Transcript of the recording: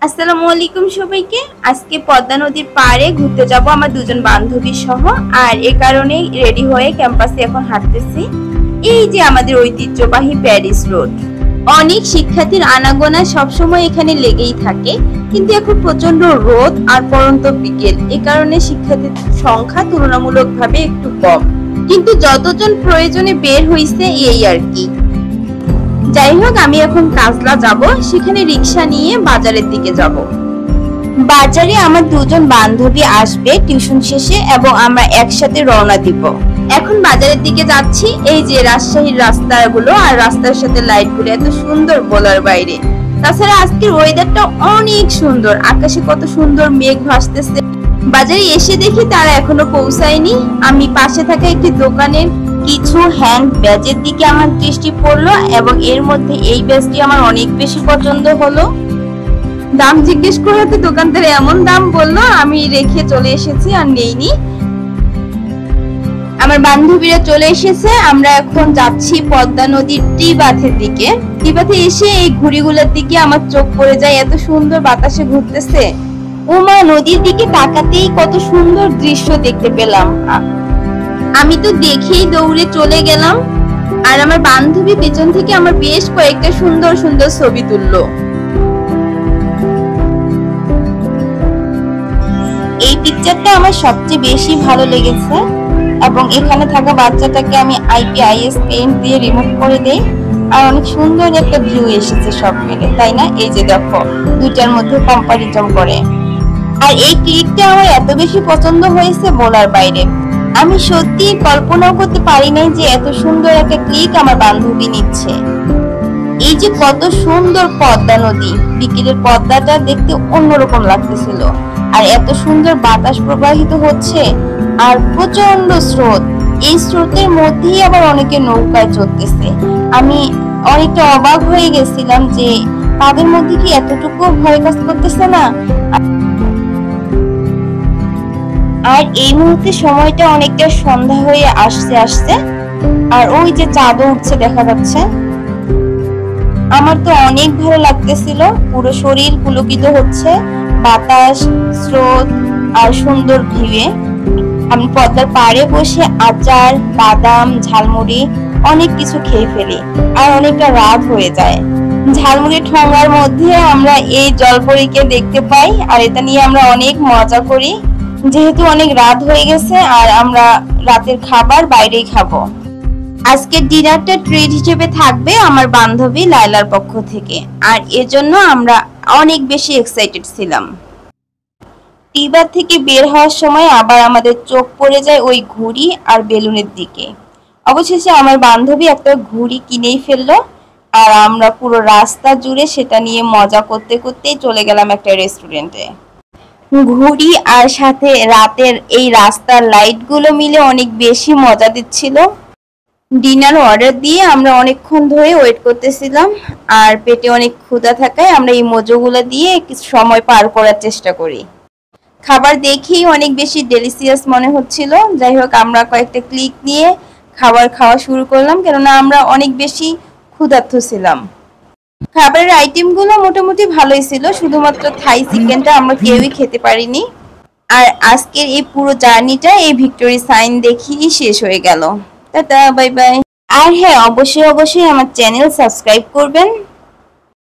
আসসালামু আলাইকুম সবাইকে। আজকে পদ্মা নদীর পাড়ে ঘুরতে যাব আমার দুজন বান্ধবী সহ। আর এই কারণেই রেডি হয়ে ক্যাম্পাসে এখন হাঁটতেছি। এই যে আমাদের ঐতিহ্যবাহী প্যারিস রোড। অনেক শিক্ষার্থীর আনাগোনা সবসময় এখানে লেগেই থাকে, কিন্তু এখন প্রচন্ড রোদ আর পড়ন্ত বিকেল, এই কারণে শিক্ষার্থীর সংখ্যা তুলনামূলকভাবে একটু কম, কিন্তু যতজন প্রয়োজনে বের হইছে এই আর কি। যাই হোক, আমি এখন কাজলা যাব, সেখানে রিক্সা নিয়ে বাজারের দিকে যাব। বাজারে আমার দুজন বান্ধবী আসবে টিউশন শেষে এবং আমরা একসাথে রওনা দিব। এখন বাজারের দিকে যাচ্ছি। এই যে রাজশাহীর রাস্তাগুলো আর রাস্তার সাথে লাইটগুলো এত সুন্দর বলার বাইরে। তাছাড়া আজকের ওয়েদারটা অনেক সুন্দর, আকাশে কত সুন্দর মেঘ ভাসতেছে। বাজারে এসে দেখি তারা এখনো পৌঁছায়নি। আমি পাশে থাকা একটি দোকানের কিছু হ্যান্ড ব্যাগের দিকে আমার দৃষ্টি পড়লো এবং এর মধ্যে এই ব্যাগটি আমার অনেক বেশি পছন্দ হলো। দাম জিজ্ঞেস করে তো দোকানদার এমন দাম বললো, আমি রেখে চলে এসেছি আর নেইনি। আমার বান্ধবীরা চলে এসেছে। আমরা এখন যাচ্ছি পদ্মা নদীর টিবাথের দিকে। টিবাথে এসে এই ঘুড়িগুলোর দিকে আমার চোখ পড়ে যায়, এত সুন্দর বাতাসে ঘুরতেছে। ওমা, নদীর দিকে তাকাতেই কত সুন্দর দৃশ্য দেখতে পেলাম। আমি তো দেখেই দৌড়ে চলে গেলাম, আর আমার বান্ধবী পেছন থেকে আমার বেশ কয়েকটা সুন্দর সুন্দর ছবি তুললো। এই পিকচারটা আমার সবচেয়ে বেশি ভালো লেগেছে এবং এখানে থাকা বাচ্চাটাকে আমি IPIS পেইন্ট দিয়ে রিমুভ করে দেই, আর অনেক সুন্দর একটা ভিউ এসেছে সব মিলে, তাই না? এই যে দেখো, দুইটার মধ্যে কম্পারিজন করে। আর এই ক্লিকটা আমার এত বেশি পছন্দ হয়েছে বলার বাইরে। আমি সত্যি কল্পনাও করতে পারি নাই যে এত সুন্দর একটা ক্লিক আমার বান্ধবী নিচ্ছে। এই যে কত সুন্দর পদ্মা নদী, বিকেলের পদ্মাটা দেখতে অন্যরকম লাগতেছিল, আর এত সুন্দর বাতাস প্রবাহিত হচ্ছে আর প্রচন্ড স্রোত। এই স্রোতের মধ্যেই আবার অনেকে নৌকায় চলতেছে। আমি অনেকটা অবাক হয়ে গেছিলাম যে তাদের মধ্যে কি এতটুকু ভয় কাজ করতেছে না। আর এই মুহূর্তে সময়টা অনেকটা সন্ধ্যা হয়ে আসছে আর ওই যে চাঁদও উঠছে দেখা যাচ্ছে। আমার তো অনেক ভালো লাগতেছিল, পুরো শরীর পুলকিত হচ্ছে বাতাস, স্রোত আর সুন্দর ভিউয়ে। আমি পদ্মার পাড়ে বসে আচার, বাদাম, ঝালমুড়ি অনেক কিছু খেয়ে ফেলি, আর অনেকটা রাত হয়ে যায়। ঝালমুড়ি ঠোঙার মধ্যে আমরা এই জলপরীকে দেখতে পাই, আর এটা নিয়ে আমরা অনেক মজা করি। যেহেতু অনেক রাত হয়ে গেছে আর আমরা রাতের খাবার বাইরেই খাবো। আজকের ডিনারটা ট্রিট হিসেবে থাকবে আমার বান্ধবী লাইলার পক্ষ থেকে, আর এজন্য আমরা অনেক বেশি এক্সাইটেড ছিলাম। টিবা থেকে বের হওয়ার সময় আবার আমাদের চোখ পড়ে যায় ওই ঘুড়ি আর বেলুনের দিকে। অবশেষে আমার বান্ধবী একটা ঘুড়ি কিনেই ফেললো, আর আমরা পুরো রাস্তা জুড়ে সেটা নিয়ে মজা করতে করতেই চলে গেলাম একটা রেস্টুরেন্টে। ঘুড়ি আর সাথে রাতের এই রাস্তার লাইটগুলো মিলে অনেক বেশি মজা দিচ্ছিল। ডিনার অর্ডার দিয়ে আমরা অনেকক্ষণ ধরে ওয়েট করতেছিলাম, আর পেটে অনেক ক্ষুধা থাকায় আমরা এই মজোগুলো দিয়ে কিছু সময় পার করার চেষ্টা করি। খাবার দেখেই অনেক বেশি ডেলিসিয়াস মনে হচ্ছিল। যাই হোক, আমরা কয়েকটা ক্লিক নিয়ে খাবার খাওয়া শুরু করলাম, কেননা আমরা অনেক বেশি ক্ষুধার্ত ছিলাম। খাবারের আইটেমগুলো মোটামুটি ভালোই ছিল, শুধুমাত্র থাই চিকেনটা আমরা কেউই খেতে পারিনি। আর আজকের এই পুরো জার্নিটা এই ভিক্টোরি সাইন দেখেই শেষ হয়ে গেল। Tata, bye bye. আর হ্যাঁ, অবশ্যই আমার চ্যানেল সাবস্ক্রাইব করবেন।